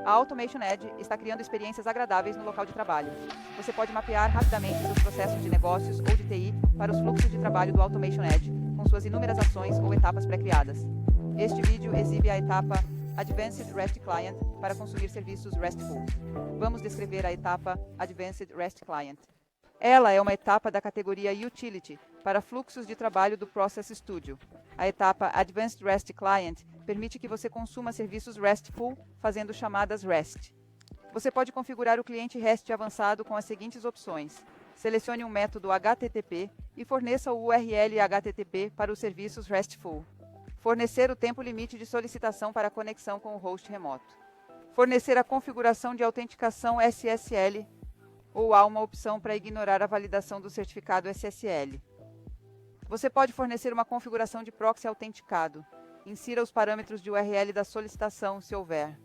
A Automation Edge está criando experiências agradáveis no local de trabalho. Você pode mapear rapidamente seus processos de negócios ou de TI para os fluxos de trabalho do Automation Edge, com suas inúmeras ações ou etapas pré-criadas. Este vídeo exibe a etapa Advanced REST Client para consumir serviços RESTful. Vamos descrever a etapa Advanced REST Client. Ela é uma etapa da categoria Utility para fluxos de trabalho do Process Studio. A etapa Advanced REST Client permite que você consuma serviços RESTful fazendo chamadas REST. Você pode configurar o cliente REST avançado com as seguintes opções. Selecione um método HTTP e forneça o URL HTTP para os serviços RESTful. Fornecer o tempo limite de solicitação para a conexão com o host remoto. Fornecer a configuração de autenticação SSL ou há uma opção para ignorar a validação do certificado SSL. Você pode fornecer uma configuração de proxy autenticado. Insira os parâmetros de URL da solicitação, se houver.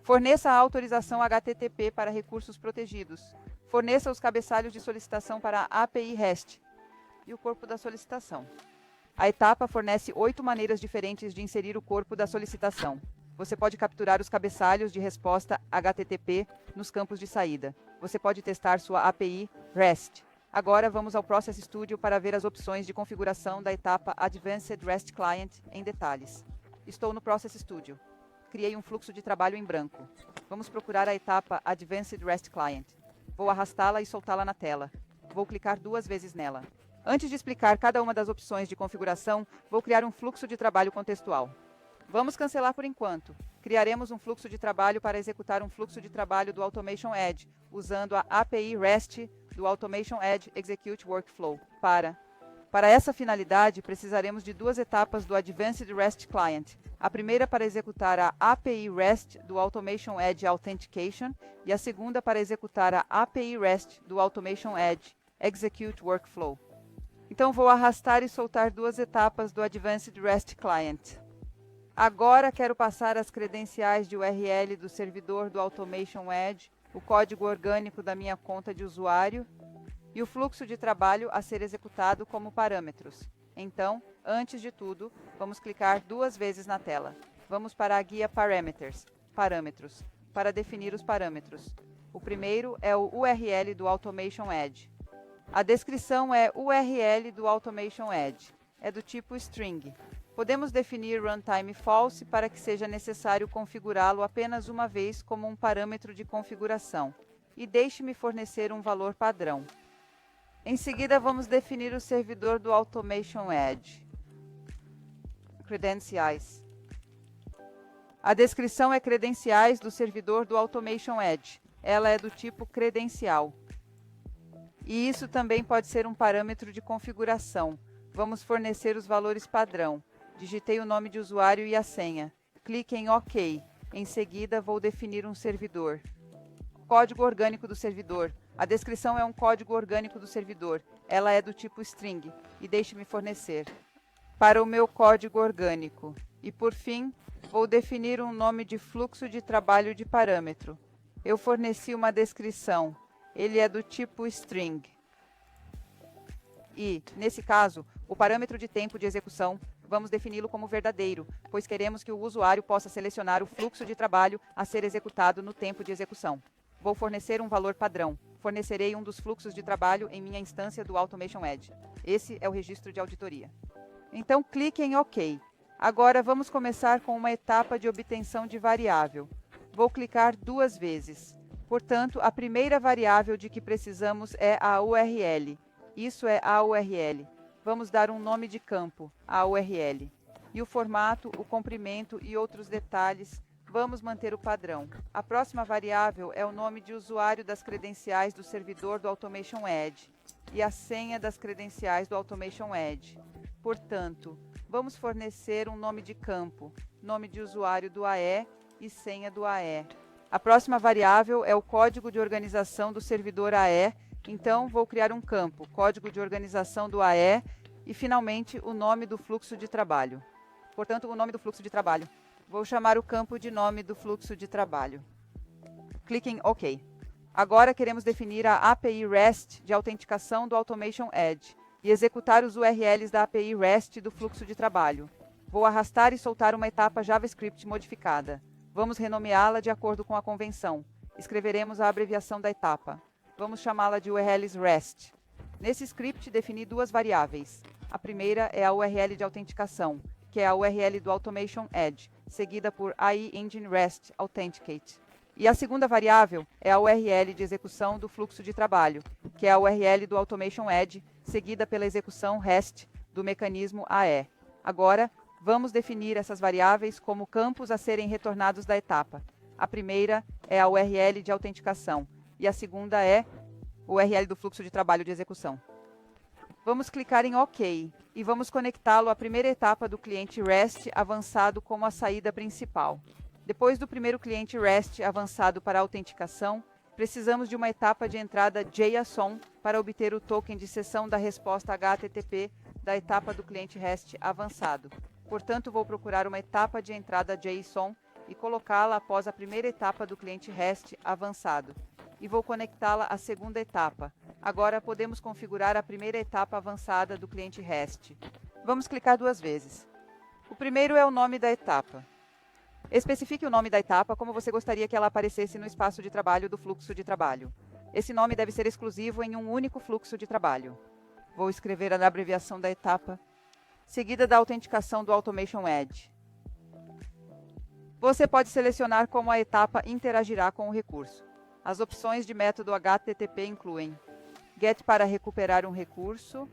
Forneça a autorização HTTP para recursos protegidos. Forneça os cabeçalhos de solicitação para a API REST e o corpo da solicitação. A etapa fornece 8 maneiras diferentes de inserir o corpo da solicitação. Você pode capturar os cabeçalhos de resposta HTTP nos campos de saída. Você pode testar sua API REST. Agora vamos ao Process Studio para ver as opções de configuração da etapa Advanced REST Client em detalhes. Estou no Process Studio. Criei um fluxo de trabalho em branco. Vamos procurar a etapa Advanced REST Client. Vou arrastá-la e soltá-la na tela. Vou clicar 2 vezes nela. Antes de explicar cada uma das opções de configuração, vou criar um fluxo de trabalho contextual. Vamos cancelar por enquanto. Criaremos um fluxo de trabalho para executar um fluxo de trabalho do Automation Edge, usando a API REST do Automation Edge Execute Workflow. Para essa finalidade, precisaremos de 2 etapas do Advanced REST Client. A primeira para executar a API REST do Automation Edge Authentication e a segunda para executar a API REST do Automation Edge Execute Workflow. Então vou arrastar e soltar 2 etapas do Advanced REST Client. Agora quero passar as credenciais de URL do servidor do Automation Edge, o código orgânico da minha conta de usuário e o fluxo de trabalho a ser executado como parâmetros. Então, antes de tudo, vamos clicar 2 vezes na tela. Vamos para a guia Parameters, Parâmetros, para definir os parâmetros. O primeiro é o URL do Automation Edge. A descrição é URL do Automation Edge. É do tipo string. Podemos definir runtime false para que seja necessário configurá-lo apenas uma vez como um parâmetro de configuração. E deixe-me fornecer um valor padrão. Em seguida, vamos definir o servidor do Automation Edge. Credenciais. A descrição é credenciais do servidor do Automation Edge. Ela é do tipo credencial. E isso também pode ser um parâmetro de configuração. Vamos fornecer os valores padrão. Digitei o nome de usuário e a senha. Clique em OK. Em seguida, vou definir um servidor. Código orgânico do servidor. A descrição é um código orgânico do servidor. Ela é do tipo string. E deixe-me fornecer. Para o meu código orgânico. E por fim, vou definir um nome de fluxo de trabalho de parâmetro. Eu forneci uma descrição. Ele é do tipo string. E, nesse caso, o parâmetro de tempo de execução, vamos defini-lo como verdadeiro, pois queremos que o usuário possa selecionar o fluxo de trabalho a ser executado no tempo de execução. Vou fornecer um valor padrão. Fornecerei um dos fluxos de trabalho em minha instância do Automation Edge. Esse é o registro de auditoria. Então, clique em OK. Agora, vamos começar com uma etapa de obtenção de variável. Vou clicar 2 vezes. Portanto, a primeira variável de que precisamos é a URL. Isso é a URL. Vamos dar um nome de campo, a URL. E o formato, o comprimento e outros detalhes, vamos manter o padrão. A próxima variável é o nome de usuário das credenciais do servidor do Automation Edge e a senha das credenciais do Automation Edge. Portanto, vamos fornecer um nome de campo, nome de usuário do AE e senha do AE. A próxima variável é o código de organização do servidor AE. Então, vou criar um campo, código de organização do AE e, finalmente, o nome do fluxo de trabalho. Portanto, o nome do fluxo de trabalho. Vou chamar o campo de nome do fluxo de trabalho. Clique em OK. Agora, queremos definir a API REST de autenticação do Automation Edge e executar os URLs da API REST do fluxo de trabalho. Vou arrastar e soltar uma etapa JavaScript modificada. Vamos renomeá-la de acordo com a convenção. Escreveremos a abreviação da etapa. Vamos chamá-la de URLs REST. Nesse script, defini duas variáveis. A primeira é a URL de autenticação, que é a URL do Automation Edge, seguida por AI Engine REST Authenticate. E a segunda variável é a URL de execução do fluxo de trabalho, que é a URL do Automation Edge, seguida pela execução REST do mecanismo AE. Agora, vamos definir essas variáveis como campos a serem retornados da etapa. A primeira é a URL de autenticação e a segunda é o URL do fluxo de trabalho de execução. Vamos clicar em OK e vamos conectá-lo à primeira etapa do cliente REST avançado como a saída principal. Depois do primeiro cliente REST avançado para a autenticação, precisamos de uma etapa de entrada JSON para obter o token de sessão da resposta HTTP da etapa do cliente REST avançado. Portanto, vou procurar uma etapa de entrada JSON e colocá-la após a primeira etapa do cliente REST avançado. E vou conectá-la à segunda etapa. Agora podemos configurar a primeira etapa avançada do cliente REST. Vamos clicar duas vezes. O primeiro é o nome da etapa. Especifique o nome da etapa como você gostaria que ela aparecesse no espaço de trabalho do fluxo de trabalho. Esse nome deve ser exclusivo em um único fluxo de trabalho. Vou escrever a abreviação da etapa, seguida da autenticação do Automation Edge. Você pode selecionar como a etapa interagirá com o recurso. As opções de método HTTP incluem GET para recuperar um recurso,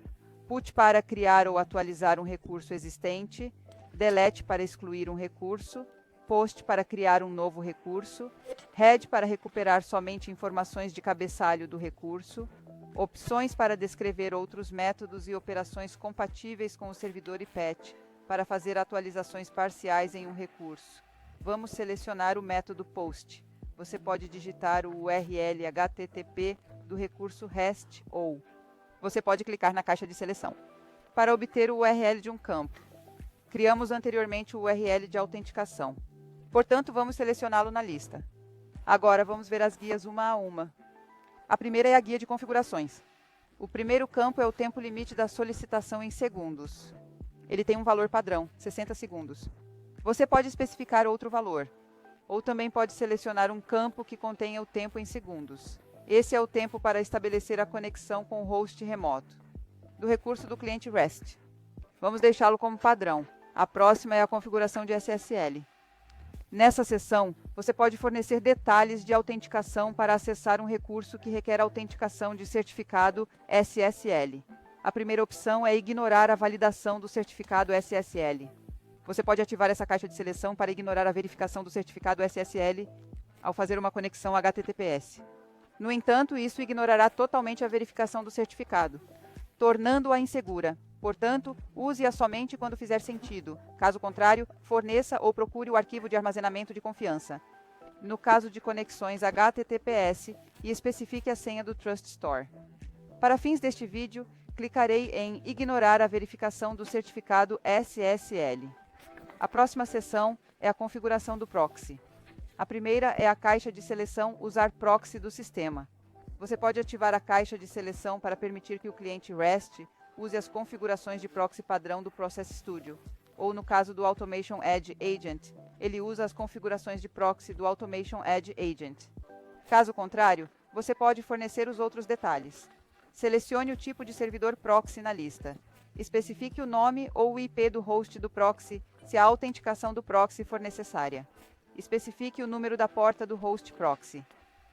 PUT para criar ou atualizar um recurso existente, DELETE para excluir um recurso, POST para criar um novo recurso, HEAD para recuperar somente informações de cabeçalho do recurso, opções para descrever outros métodos e operações compatíveis com o servidor IPET para fazer atualizações parciais em um recurso. Vamos selecionar o método POST. Você pode digitar o URL HTTP do recurso REST ou você pode clicar na caixa de seleção. Para obter o URL de um campo, criamos anteriormente o URL de autenticação. Portanto, vamos selecioná-lo na lista. Agora, vamos ver as guias uma a uma. A primeira é a guia de configurações. O primeiro campo é o tempo limite da solicitação em segundos. Ele tem um valor padrão, 60 segundos. Você pode especificar outro valor, ou também pode selecionar um campo que contenha o tempo em segundos. Esse é o tempo para estabelecer a conexão com o host remoto, do recurso do cliente REST. Vamos deixá-lo como padrão. A próxima é a configuração de SSL. Nessa seção, você pode fornecer detalhes de autenticação para acessar um recurso que requer autenticação de certificado SSL. A primeira opção é ignorar a validação do certificado SSL. Você pode ativar essa caixa de seleção para ignorar a verificação do certificado SSL ao fazer uma conexão HTTPS. No entanto, isso ignorará totalmente a verificação do certificado, tornando-a insegura. Portanto, use-a somente quando fizer sentido. Caso contrário, forneça ou procure o arquivo de armazenamento de confiança. No caso de conexões HTTPS, e especifique a senha do Trust Store. Para fins deste vídeo, clicarei em ignorar a verificação do certificado SSL. A próxima seção é a configuração do proxy. A primeira é a caixa de seleção Usar proxy do sistema. Você pode ativar a caixa de seleção para permitir que o cliente REST use as configurações de proxy padrão do Process Studio, ou no caso do Automation Edge Agent, ele usa as configurações de proxy do Automation Edge Agent. Caso contrário, você pode fornecer os outros detalhes. Selecione o tipo de servidor proxy na lista. Especifique o nome ou o IP do host do proxy se a autenticação do proxy for necessária. Especifique o número da porta do host proxy.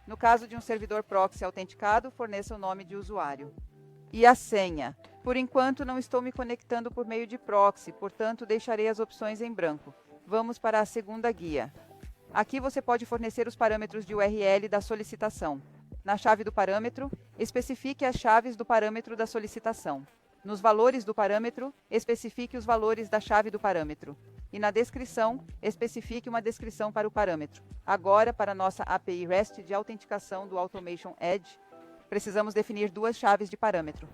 No caso de um servidor proxy autenticado, forneça o nome de usuário. E a senha. Por enquanto, não estou me conectando por meio de proxy, portanto, deixarei as opções em branco. Vamos para a segunda guia. Aqui você pode fornecer os parâmetros de URL da solicitação. Na chave do parâmetro, especifique as chaves do parâmetro da solicitação. Nos valores do parâmetro, especifique os valores da chave do parâmetro. E na descrição, especifique uma descrição para o parâmetro. Agora, para nossa API REST de autenticação do Automation Edge, precisamos definir duas chaves de parâmetro,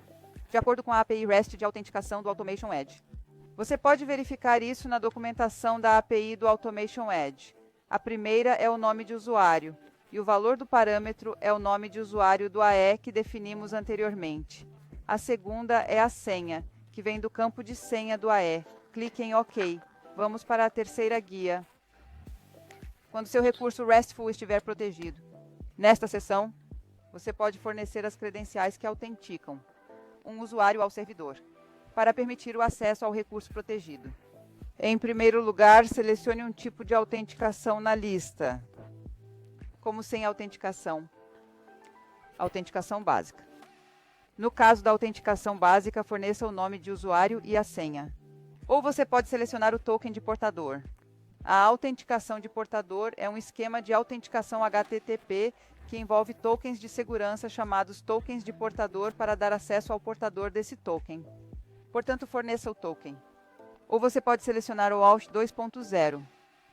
de acordo com a API REST de autenticação do Automation Edge. Você pode verificar isso na documentação da API do Automation Edge. A primeira é o nome de usuário, e o valor do parâmetro é o nome de usuário do AE que definimos anteriormente. A segunda é a senha, que vem do campo de senha do AE. Clique em OK. Vamos para a terceira guia. quando seu recurso RESTful estiver protegido. Nesta seção, você pode fornecer as credenciais que autenticam um usuário ao servidor, para permitir o acesso ao recurso protegido. Em primeiro lugar, selecione um tipo de autenticação na lista, como sem autenticação. Autenticação básica. No caso da autenticação básica, forneça o nome de usuário e a senha. Ou você pode selecionar o token de portador. A autenticação de portador é um esquema de autenticação HTTP que envolve tokens de segurança chamados tokens de portador para dar acesso ao portador desse token. Portanto, forneça o token. Ou você pode selecionar o Auth 2.0.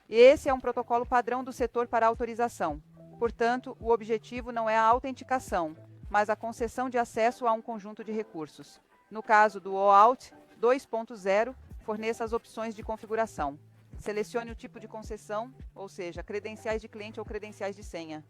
Esse é um protocolo padrão do setor para autorização. Portanto, o objetivo não é a autenticação, mas a concessão de acesso a um conjunto de recursos. No caso do OAuth 2.0, forneça as opções de configuração. Selecione o tipo de concessão, ou seja, credenciais de cliente ou credenciais de senha.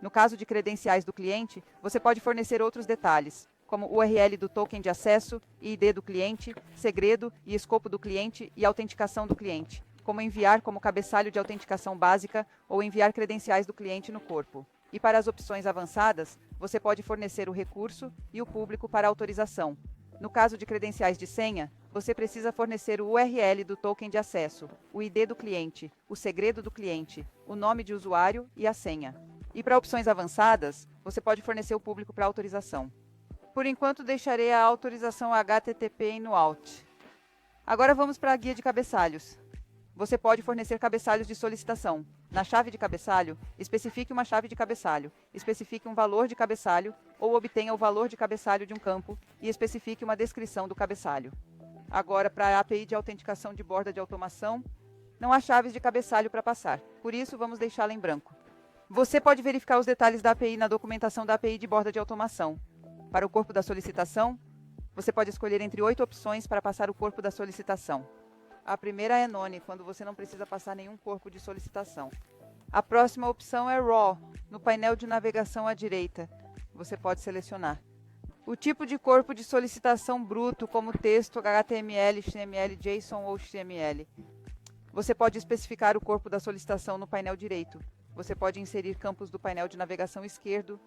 No caso de credenciais do cliente, você pode fornecer outros detalhes, como o URL do token de acesso, ID do cliente, segredo e escopo do cliente e autenticação do cliente, como enviar como cabeçalho de autenticação básica ou enviar credenciais do cliente no corpo. E para as opções avançadas, você pode fornecer o recurso e o público para autorização. No caso de credenciais de senha, você precisa fornecer o URL do token de acesso, o ID do cliente, o segredo do cliente, o nome de usuário e a senha. E para opções avançadas, você pode fornecer o público para autorização. Por enquanto, deixarei a autorização HTTP no Auth. Agora vamos para a guia de cabeçalhos. Você pode fornecer cabeçalhos de solicitação. Na chave de cabeçalho, especifique uma chave de cabeçalho, especifique um valor de cabeçalho ou obtenha o valor de cabeçalho de um campo e especifique uma descrição do cabeçalho. Agora, para a API de autenticação de borda de automação, não há chaves de cabeçalho para passar, por isso vamos deixá-la em branco. Você pode verificar os detalhes da API na documentação da API de borda de automação. Para o corpo da solicitação, você pode escolher entre 8 opções para passar o corpo da solicitação. A primeira é None, quando você não precisa passar nenhum corpo de solicitação. A próxima opção é Raw, no painel de navegação à direita. Você pode selecionar o tipo de corpo de solicitação bruto, como texto, HTML, XML, JSON ou XML. Você pode especificar o corpo da solicitação no painel direito. Você pode inserir campos do painel de navegação esquerdo,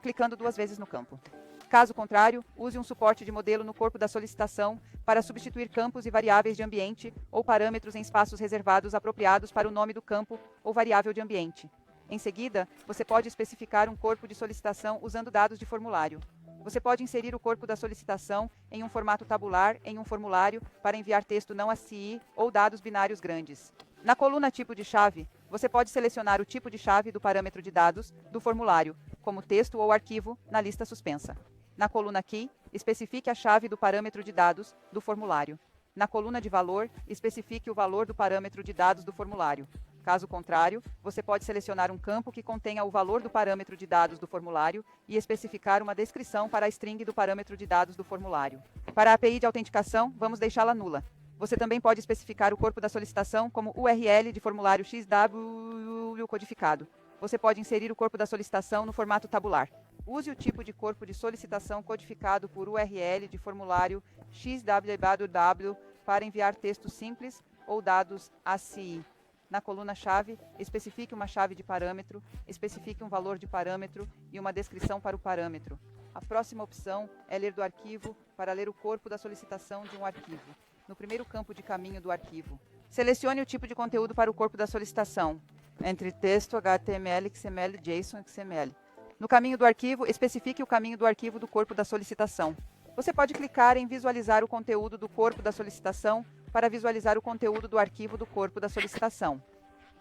clicando 2 vezes no campo. Caso contrário, use um suporte de modelo no corpo da solicitação para substituir campos e variáveis de ambiente ou parâmetros em espaços reservados apropriados para o nome do campo ou variável de ambiente. Em seguida, você pode especificar um corpo de solicitação usando dados de formulário. Você pode inserir o corpo da solicitação em um formato tabular em um formulário para enviar texto não ASCII ou dados binários grandes. Na coluna Tipo de chave, você pode selecionar o tipo de chave do parâmetro de dados do formulário, como texto ou arquivo, na lista suspensa. Na coluna Key, especifique a chave do parâmetro de dados do formulário. Na coluna de valor, especifique o valor do parâmetro de dados do formulário. Caso contrário, você pode selecionar um campo que contenha o valor do parâmetro de dados do formulário e especificar uma descrição para a string do parâmetro de dados do formulário. Para a API de autenticação, vamos deixá-la nula. Você também pode especificar o corpo da solicitação como URL de formulário XW codificado. Você pode inserir o corpo da solicitação no formato tabular. Use o tipo de corpo de solicitação codificado por URL de formulário XWW para enviar texto simples ou dados ASCII. Na coluna-chave, especifique uma chave de parâmetro, especifique um valor de parâmetro e uma descrição para o parâmetro. A próxima opção é ler do arquivo para ler o corpo da solicitação de um arquivo. No primeiro campo de caminho do arquivo, selecione o tipo de conteúdo para o corpo da solicitação, entre texto, HTML, XML, JSON e XML. No caminho do arquivo, especifique o caminho do arquivo do corpo da solicitação. Você pode clicar em visualizar o conteúdo do corpo da solicitação para visualizar o conteúdo do arquivo do corpo da solicitação.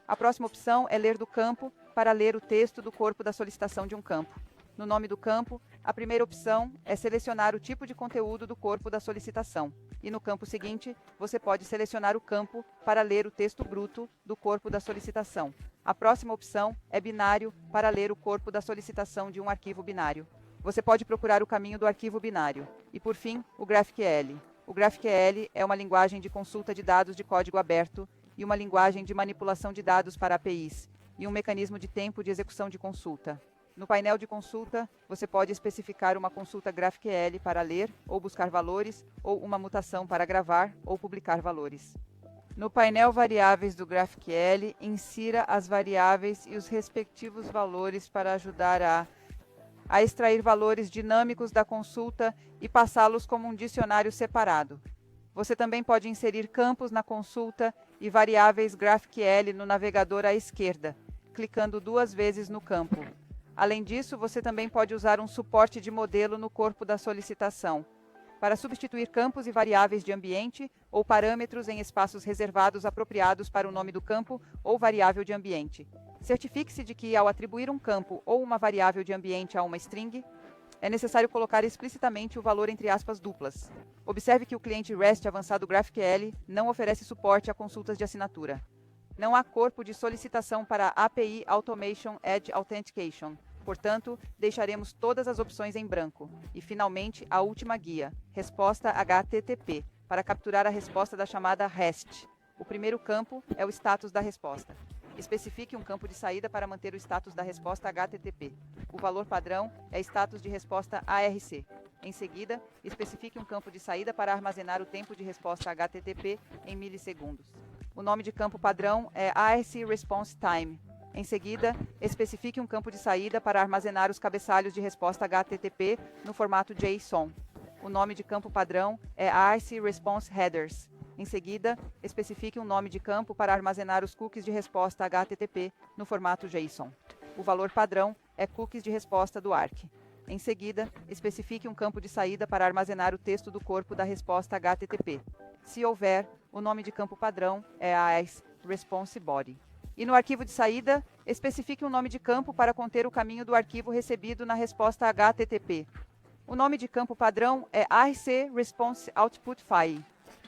A próxima opção é ler do campo para ler o texto do corpo da solicitação de um campo. No nome do campo, a primeira opção é selecionar o tipo de conteúdo do corpo da solicitação. E no campo seguinte, você pode selecionar o campo para ler o texto bruto do corpo da solicitação. A próxima opção é binário para ler o corpo da solicitação de um arquivo binário. Você pode procurar o caminho do arquivo binário. E por fim, o GraphQL. O GraphQL é uma linguagem de consulta de dados de código aberto e uma linguagem de manipulação de dados para APIs, e um mecanismo de tempo de execução de consulta. No painel de consulta, você pode especificar uma consulta GraphQL para ler ou buscar valores, ou uma mutação para gravar ou publicar valores. No painel Variáveis do GraphQL, insira as variáveis e os respectivos valores para ajudar a extrair valores dinâmicos da consulta e passá-los como um dicionário separado. Você também pode inserir campos na consulta e variáveis GraphQL no navegador à esquerda, clicando 2 vezes no campo. Além disso, você também pode usar um suporte de modelo no corpo da solicitação, para substituir campos e variáveis de ambiente ou parâmetros em espaços reservados apropriados para o nome do campo ou variável de ambiente. Certifique-se de que, ao atribuir um campo ou uma variável de ambiente a uma string, é necessário colocar explicitamente o valor entre aspas duplas. Observe que o cliente REST avançado GraphQL não oferece suporte a consultas de assinatura. Não há corpo de solicitação para API Automation Edge Authentication. Portanto, deixaremos todas as opções em branco. E, finalmente, a última guia, resposta HTTP, para capturar a resposta da chamada REST. O primeiro campo é o status da resposta. Especifique um campo de saída para manter o status da resposta HTTP. O valor padrão é status de resposta ARC. Em seguida, especifique um campo de saída para armazenar o tempo de resposta HTTP em milissegundos. O nome de campo padrão é ARC Response Time. Em seguida, especifique um campo de saída para armazenar os cabeçalhos de resposta HTTP no formato JSON. O nome de campo padrão é ARC Response Headers. Em seguida, especifique um nome de campo para armazenar os cookies de resposta HTTP no formato JSON. O valor padrão é cookies de resposta do ARC. Em seguida, especifique um campo de saída para armazenar o texto do corpo da resposta HTTP. Se houver, o nome de campo padrão é ARC Response Body. E no arquivo de saída, especifique um nome de campo para conter o caminho do arquivo recebido na resposta HTTP. O nome de campo padrão é ARC Response Output File.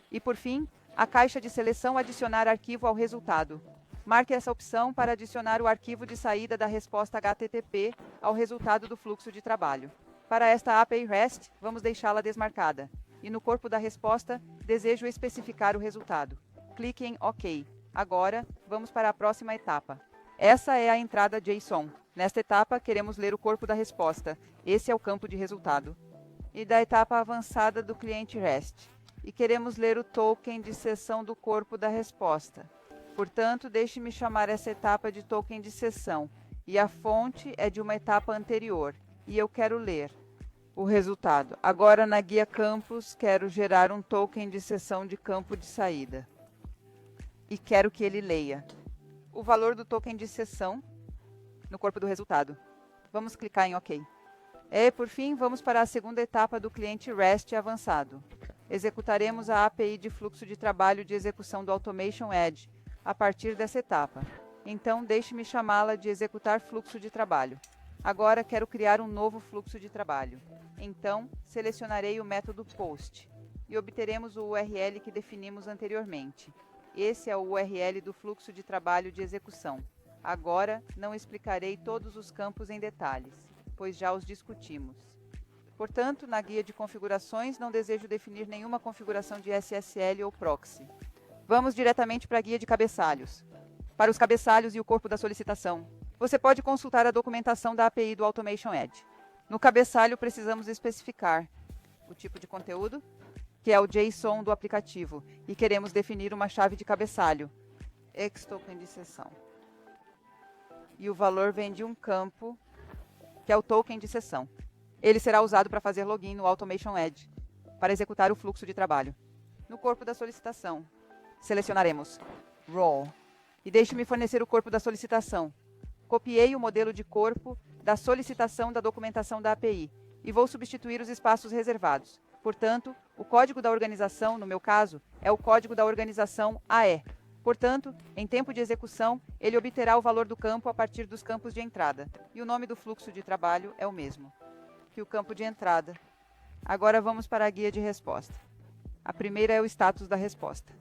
E, por fim, a caixa de seleção adicionar arquivo ao resultado. Marque essa opção para adicionar o arquivo de saída da resposta HTTP ao resultado do fluxo de trabalho. Para esta API REST, vamos deixá-la desmarcada. E no corpo da resposta, desejo especificar o resultado. Clique em OK. Agora, vamos para a próxima etapa. Essa é a entrada JSON. Nesta etapa, queremos ler o corpo da resposta. Esse é o campo de resultado. E da etapa avançada do cliente REST. E queremos ler o token de sessão do corpo da resposta. Portanto, deixe-me chamar essa etapa de token de sessão. E a fonte é de uma etapa anterior. E eu quero ler o resultado. Agora, na guia campos, quero gerar um token de sessão de campo de saída. E quero que ele leia o valor do token de sessão no corpo do resultado. Vamos clicar em OK. E, por fim, vamos para a segunda etapa do cliente REST avançado. Executaremos a API de fluxo de trabalho de execução do Automation Edge a partir dessa etapa. Então, deixe-me chamá-la de executar fluxo de trabalho. Agora, quero criar um novo fluxo de trabalho. Então, selecionarei o método POST e obteremos o URL que definimos anteriormente. Esse é o URL do fluxo de trabalho de execução. Agora, não explicarei todos os campos em detalhes, pois já os discutimos. Portanto, na guia de configurações, não desejo definir nenhuma configuração de SSL ou proxy. Vamos diretamente para a guia de cabeçalhos. Para os cabeçalhos e o corpo da solicitação, você pode consultar a documentação da API do Automation Edge. No cabeçalho, precisamos especificar o tipo de conteúdo, que é o JSON do aplicativo, e queremos definir uma chave de cabeçalho, xToken de sessão. E o valor vem de um campo, que é o token de sessão. Ele será usado para fazer login no Automation Edge, para executar o fluxo de trabalho. No corpo da solicitação, selecionaremos Role, e deixe-me fornecer o corpo da solicitação. Copiei o modelo de corpo da solicitação da documentação da API, e vou substituir os espaços reservados. Portanto, o código da organização, no meu caso, é o código da organização AE. Portanto, em tempo de execução, ele obterá o valor do campo a partir dos campos de entrada. E o nome do fluxo de trabalho é o mesmo que o campo de entrada. Agora vamos para a guia de resposta. A primeira é o status da resposta.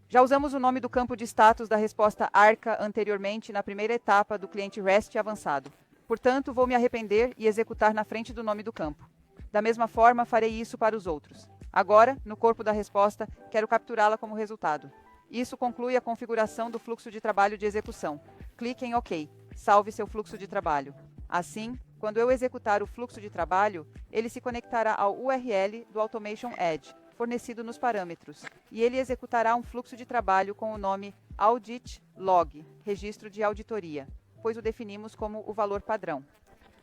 Já usamos o nome do campo de status da resposta ARCA anteriormente na primeira etapa do cliente REST avançado. Portanto, vou me arrepender e executar na frente do nome do campo. Da mesma forma, farei isso para os outros. Agora, no corpo da resposta, quero capturá-la como resultado. Isso conclui a configuração do fluxo de trabalho de execução. Clique em OK. Salve seu fluxo de trabalho. Assim, quando eu executar o fluxo de trabalho, ele se conectará ao URL do Automation Edge, fornecido nos parâmetros, e ele executará um fluxo de trabalho com o nome Audit Log, registro de auditoria, pois o definimos como o valor padrão.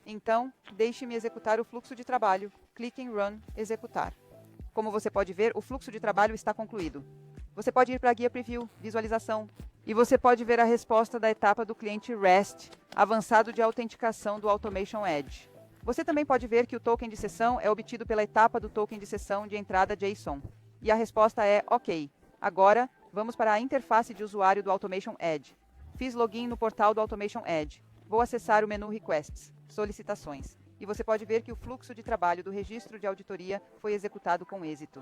Então, deixe-me executar o fluxo de trabalho. Clique em Run, executar. Como você pode ver, o fluxo de trabalho está concluído. Você pode ir para a guia Preview, visualização, e você pode ver a resposta da etapa do cliente REST, avançado de autenticação do Automation Edge. Você também pode ver que o token de sessão é obtido pela etapa do token de sessão de entrada JSON. E a resposta é OK. Agora, vamos para a interface de usuário do Automation Edge. Fiz login no portal do Automation Edge. Vou acessar o menu Requests, solicitações. E você pode ver que o fluxo de trabalho do registro de auditoria foi executado com êxito.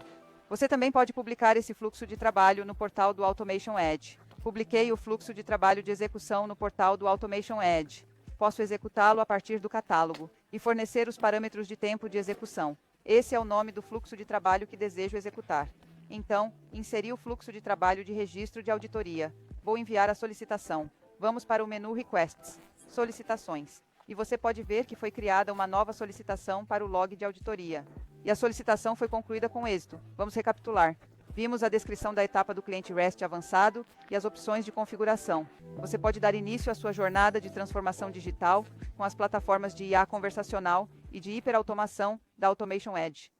Você também pode publicar esse fluxo de trabalho no portal do Automation Edge. Publiquei o fluxo de trabalho de execução no portal do Automation Edge. Posso executá-lo a partir do catálogo e fornecer os parâmetros de tempo de execução. Esse é o nome do fluxo de trabalho que desejo executar. Então, inseri o fluxo de trabalho de registro de auditoria. Vou enviar a solicitação. Vamos para o menu Requests, solicitações. E você pode ver que foi criada uma nova solicitação para o log de auditoria. E a solicitação foi concluída com êxito. Vamos recapitular. Vimos a descrição da etapa do cliente REST avançado e as opções de configuração. Você pode dar início à sua jornada de transformação digital com as plataformas de IA conversacional e de hiperautomação da Automation Edge.